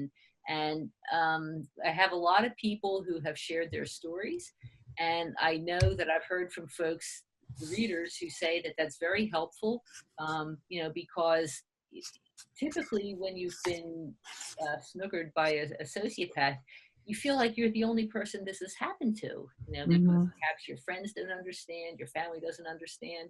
And I have a lot of people who have shared their stories. And I know that I've heard from folks, readers, who say that that's very helpful, you know, because typically when you've been snookered by a sociopath, you feel like you're the only person this has happened to, you know, because perhaps your friends don't understand, your family doesn't understand.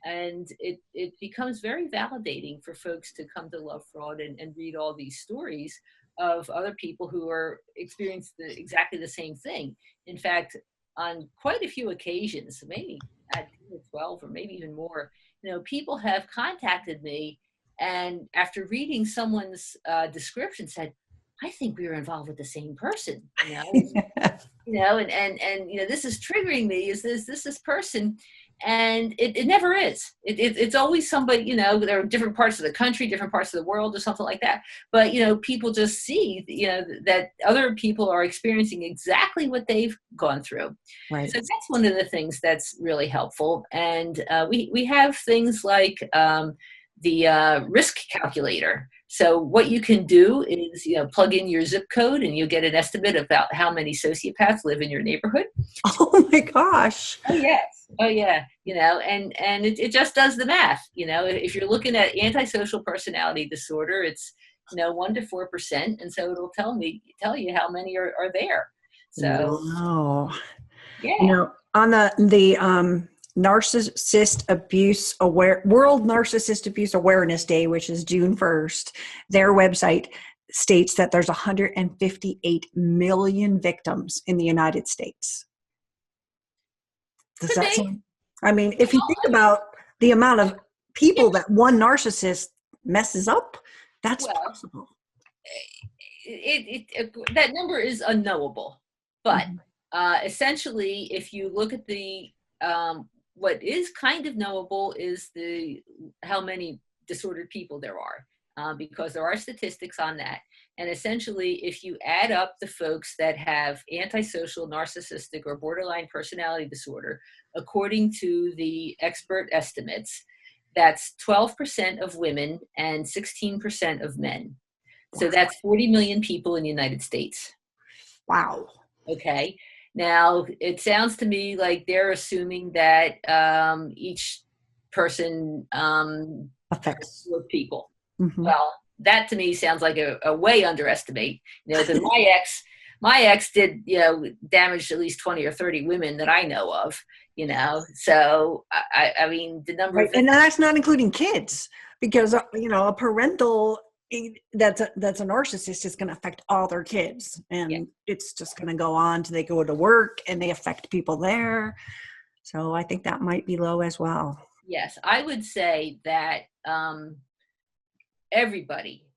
And it becomes very validating for folks to come to Lovefraud and read all these stories of other people who are experiencing exactly the same thing. In fact, on quite a few occasions, maybe at 12 or maybe even more, you know, people have contacted me and after reading someone's description said, I think we were involved with the same person, you know, you know, and, you know, this is triggering me. Is this person? And it never is. It's always somebody, you know, there are different parts of the country, different parts of the world or something like that. But, you know, people just see, you know, that other people are experiencing exactly what they've gone through. Right. So that's one of the things that's really helpful. And we have things like the risk calculator. So what you can do is, you know, plug in your zip code and you get an estimate about how many sociopaths live in your neighborhood. Oh my gosh. Oh yes. Oh yeah. You know, and it just does the math. You know, if you're looking at antisocial personality disorder, it's, you know, 1 to 4%. And so it'll tell you how many are there. So wow. Yeah. You know, on the World Narcissist Abuse Awareness Day, which is June 1st, their website states that there's 158 million victims in the United States. Does that sound? I mean, if you think about the amount of people that one narcissist messes up, that's possible. That number is unknowable, but essentially, if you look at the what is kind of knowable is how many disordered people there are, because there are statistics on that. And essentially, if you add up the folks that have antisocial, narcissistic, or borderline personality disorder, according to the expert estimates, that's 12% of women and 16% of men. So that's 40 million people in the United States. Wow. Okay. Now, it sounds to me like they're assuming that each person affects 4 people. Mm-hmm. Well, that to me sounds like a way underestimate, because my ex did, damage at least 20 or 30 women that I know of, so I mean, the number Right. of And victims. that's not including kids, because, a parental that's a narcissist is going to affect all their kids, Yeah. and it's just going to go on till they go to work and they affect people there. So I think that might be low as well. Yes, I would say that everybody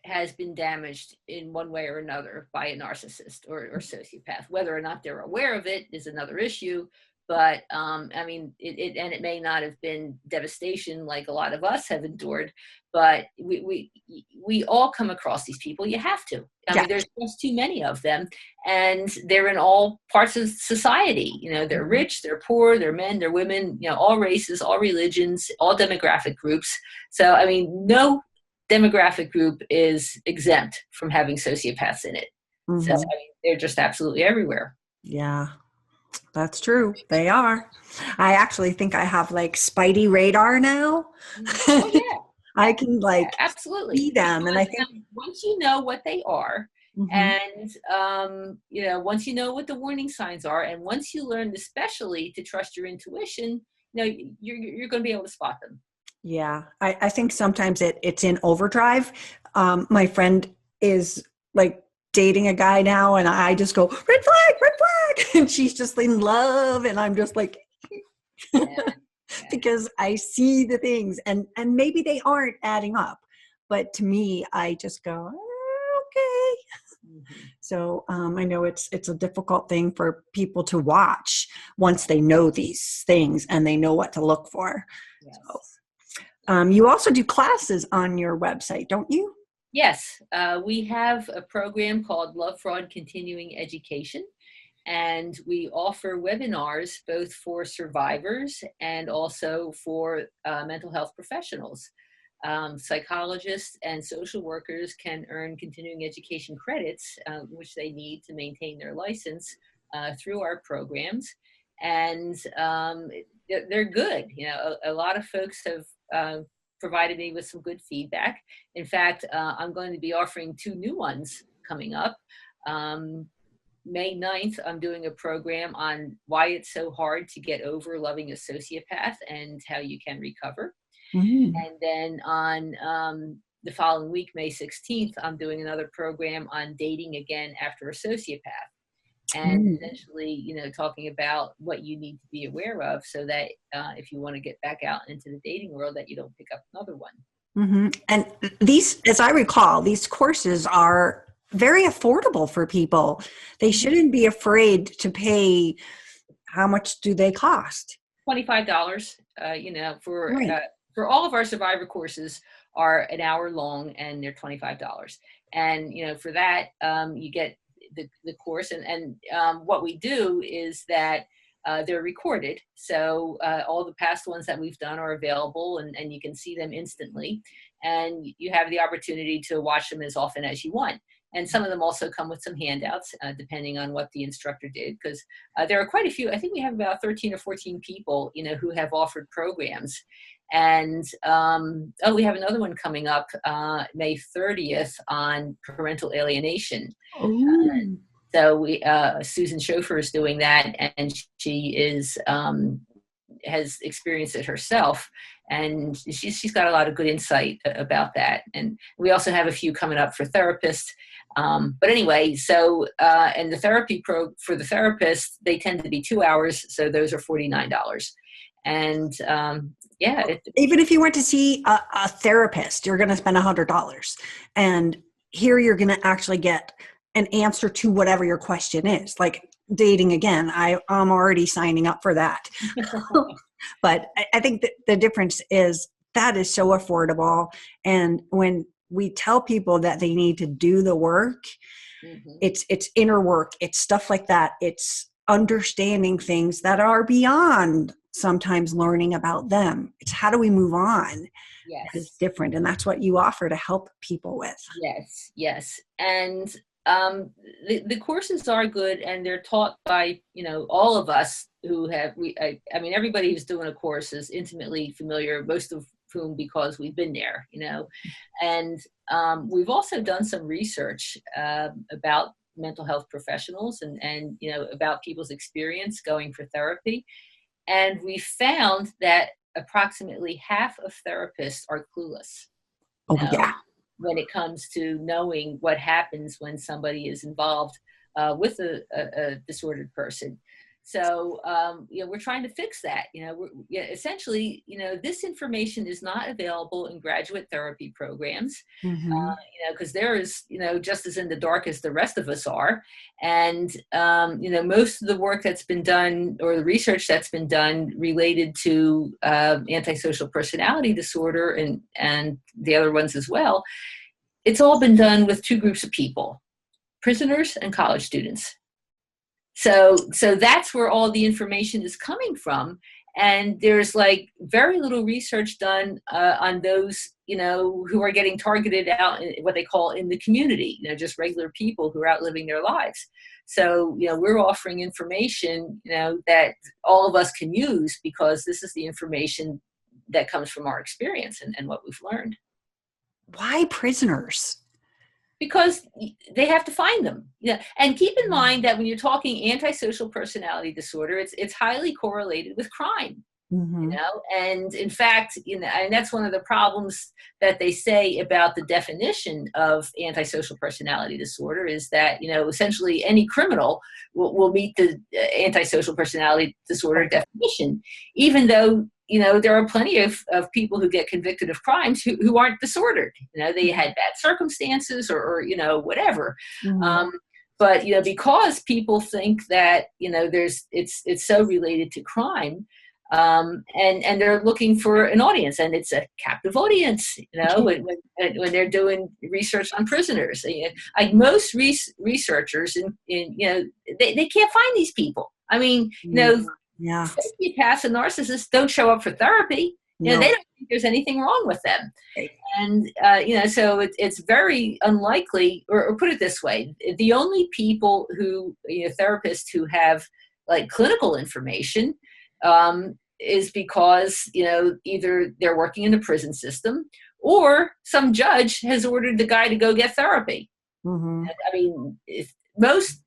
has been damaged in one way or another by a narcissist or sociopath. Whether or not they're aware of it is another issue. But I mean, it may not have been devastation like a lot of us have endured, but we all come across these people. You have to. I Yeah. mean, there's just too many of them, and they're in all parts of society. They're rich, they're poor, they're men, they're women. All races, all religions, all demographic groups. So I mean, no demographic group is exempt from having sociopaths in it. Mm-hmm. So I mean, they're just absolutely everywhere. Yeah, that's true. They are. I actually think I have like Spidey radar now. Oh yeah. I can like absolutely see them, and I think once you know what they are, mm-hmm. and once you know what the warning signs are, and once you learn especially to trust your intuition, you're going to be able to spot them. Yeah, I think sometimes it's in overdrive. My friend is like dating a guy now, and I just go, red flag, and she's just in love, and I'm just like, because I see the things, and maybe they aren't adding up, but to me, I just go, okay. Mm-hmm. So I know it's a difficult thing for people to watch once they know these things and they know what to look for. Yes. So. You also do classes on your website, don't you? Yes. We have a program called Lovefraud Continuing Education, and we offer webinars both for survivors and also for mental health professionals. Psychologists and social workers can earn continuing education credits, which they need to maintain their license through our programs. And they're good. A lot of folks have provided me with some good feedback. In fact, I'm going to be offering 2 new ones coming up. May 9th, I'm doing a program on why it's so hard to get over loving a sociopath and how you can recover. Mm-hmm. And then on the following week, May 16th, I'm doing another program on dating again after a sociopath. And essentially, talking about what you need to be aware of so that if you want to get back out into the dating world, that you don't pick up another one. Mm-hmm. And these, as I recall, these courses are very affordable for people. They shouldn't be afraid to pay. How much do they cost? $25, for all of our survivor courses are an hour long, and they're $25. And, for that, you get the course, and what we do is that they're recorded. So all the past ones that we've done are available, and you can see them instantly. And you have the opportunity to watch them as often as you want. And some of them also come with some handouts, depending on what the instructor did, because there are quite a few. I think we have about 13 or 14 people, who have offered programs. And we have another one coming up May 30th on parental alienation. So we Susan Schofer is doing that, and she is has experienced it herself, and she's got a lot of good insight about that. And we also have a few coming up for therapists. But anyway, so and the therapy for the therapist, they tend to be 2 hours, so those are $49. And even if you went to see a therapist, you're going to spend $100, and here you're going to actually get an answer to whatever your question is. Like dating again, I'm already signing up for that. But I think that the difference is that is so affordable, and when we tell people that they need to do the work, it's inner work, it's stuff like that, it's understanding things that are beyond sometimes learning about them. It's how do we move on? Yes, it's different, and that's what you offer to help people with. Yes. And the courses are good, and they're taught by all of us who have. I mean, everybody who's doing a course is intimately familiar. Most of whom because we've been there, and we've also done some research about mental health professionals and about people's experience going for therapy. And we found that approximately half of therapists are clueless. Oh, yeah. When it comes to knowing what happens when somebody is involved with a disordered person. So, we're trying to fix that. Essentially, this information is not available in graduate therapy programs, because there is, just as in the dark as the rest of us are. And, most of the work that's been done or the research that's been done related to antisocial personality disorder and the other ones as well, it's all been done with two groups of people, prisoners and college students. So that's where all the information is coming from. And there's like very little research done on those, who are getting targeted out in what they call in the community, just regular people who are out living their lives. So, we're offering information, that all of us can use because this is the information that comes from our experience and what we've learned. Why prisoners? Because they have to find them. And keep in mind that when you're talking antisocial personality disorder, it's highly correlated with crime. And in fact, and that's one of the problems that they say about the definition of antisocial personality disorder is that, essentially any criminal will meet the antisocial personality disorder definition, even though there are plenty of people who get convicted of crimes who aren't disordered. They had bad circumstances or whatever. But, because people think that, it's so related to crime, and they're looking for an audience, and it's a captive audience, when they're doing research on prisoners. Like most researchers, they can't find these people. I mean, sociopaths and narcissists don't show up for therapy. They don't think there's anything wrong with them. Right. And, so it's very unlikely, or put it this way, the only people who, therapists who have like clinical information is because, either they're working in the prison system or some judge has ordered the guy to go get therapy. I mean, most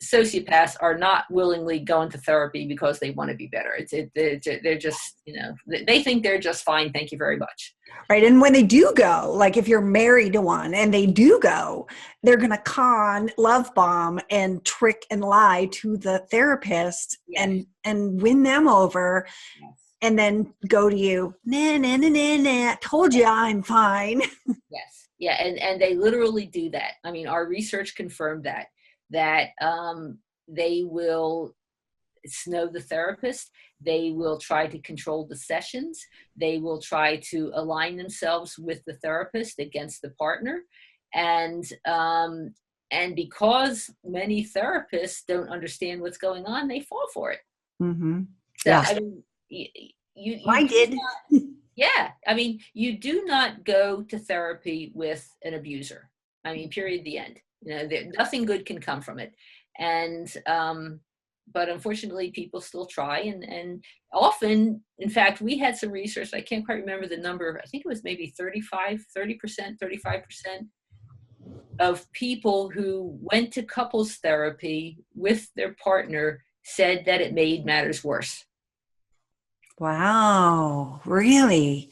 sociopaths are not willingly going to therapy because they want to be better. They're just, they think they're just fine. Thank you very much. Right. And when they do go, like if you're married to one and they do go, they're going to con, love bomb, and trick and lie to the therapist and win them over. And then go to you, told you I'm fine. Yes. Yeah. And they literally do that. I mean, our research confirmed that they will snow the therapist. They will try to control the sessions. They will try to align themselves with the therapist against the partner. And because many therapists don't understand what's going on, they fall for it. So, I mean, I mean, you do not go to therapy with an abuser. I mean, period, the end. Nothing good can come from it. And, but unfortunately people still try and often, in fact, we had some research, I can't quite remember the number. I think it was maybe 35% of people who went to couples therapy with their partner said that it made matters worse. Wow. Really?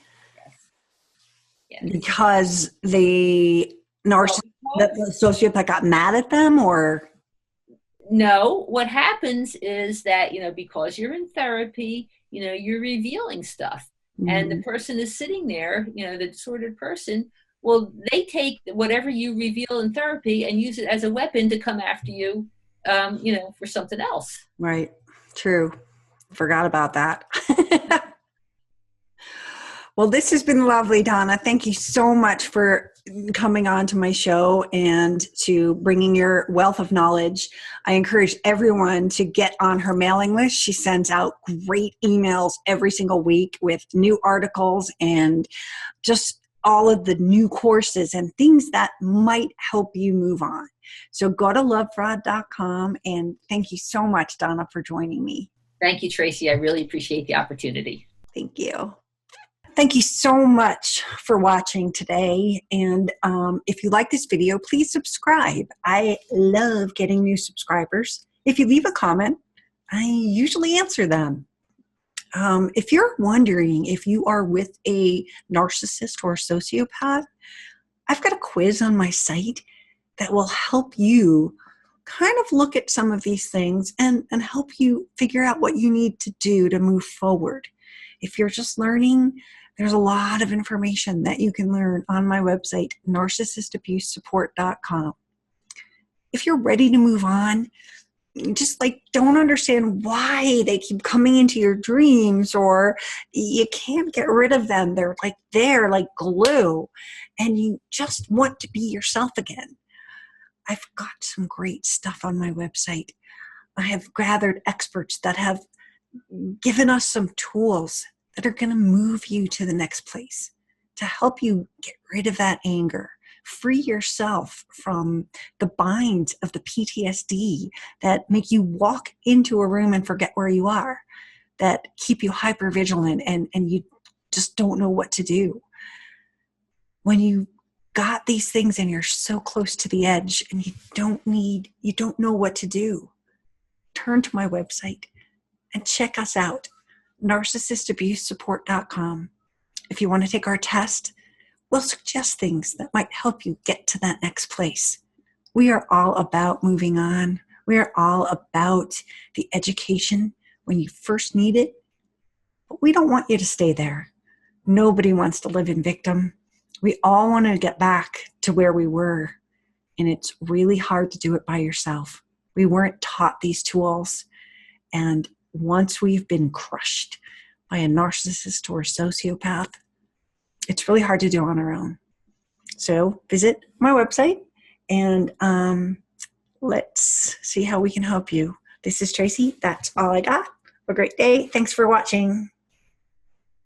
Yes. Because the the sociopath got mad at them, or? No, what happens is that, because you're in therapy, you're revealing stuff. And the person is sitting there, the disordered person, well, they take whatever you reveal in therapy and use it as a weapon to come after you, for something else. Right. True. Forgot about that. Well, this has been lovely, Donna. Thank you so much for coming on to my show and to bringing your wealth of knowledge. I encourage everyone to get on her mailing list. She sends out great emails every single week with new articles and just all of the new courses and things that might help you move on. So go to lovefraud.com, and thank you so much, Donna, for joining me. Thank you, Tracy. I really appreciate the opportunity. Thank you. Thank you so much for watching today. And if you like this video, please subscribe. I love getting new subscribers. If you leave a comment, I usually answer them. If you're wondering if you are with a narcissist or a sociopath, I've got a quiz on my site that will help you kind of look at some of these things and help you figure out what you need to do to move forward. If you're just learning, there's a lot of information that you can learn on my website, narcissistabusesupport.com. If you're ready to move on, just like don't understand why they keep coming into your dreams, or you can't get rid of them. They're like glue, and you just want to be yourself again. I've got some great stuff on my website. I have gathered experts that have given us some tools that are going to move you to the next place, to help you get rid of that anger, free yourself from the binds of the PTSD that make you walk into a room and forget where you are, that keep you hypervigilant and you just don't know what to do. When you got these things and you're so close to the edge and you don't know what to do, turn to my website and check us out, narcissistabusesupport.com. If you want to take our test, we'll suggest things that might help you get to that next place. We are all about moving on. We are all about the education when you first need it, but we don't want you to stay there. Nobody wants to live in victim. We all want to get back to where we were, and it's really hard to do it by yourself. We weren't taught these tools, and once we've been crushed by a narcissist or a sociopath, it's really hard to do on our own. So visit my website and let's see how we can help you. This is Tracy. That's all I got. Have a great day. Thanks for watching.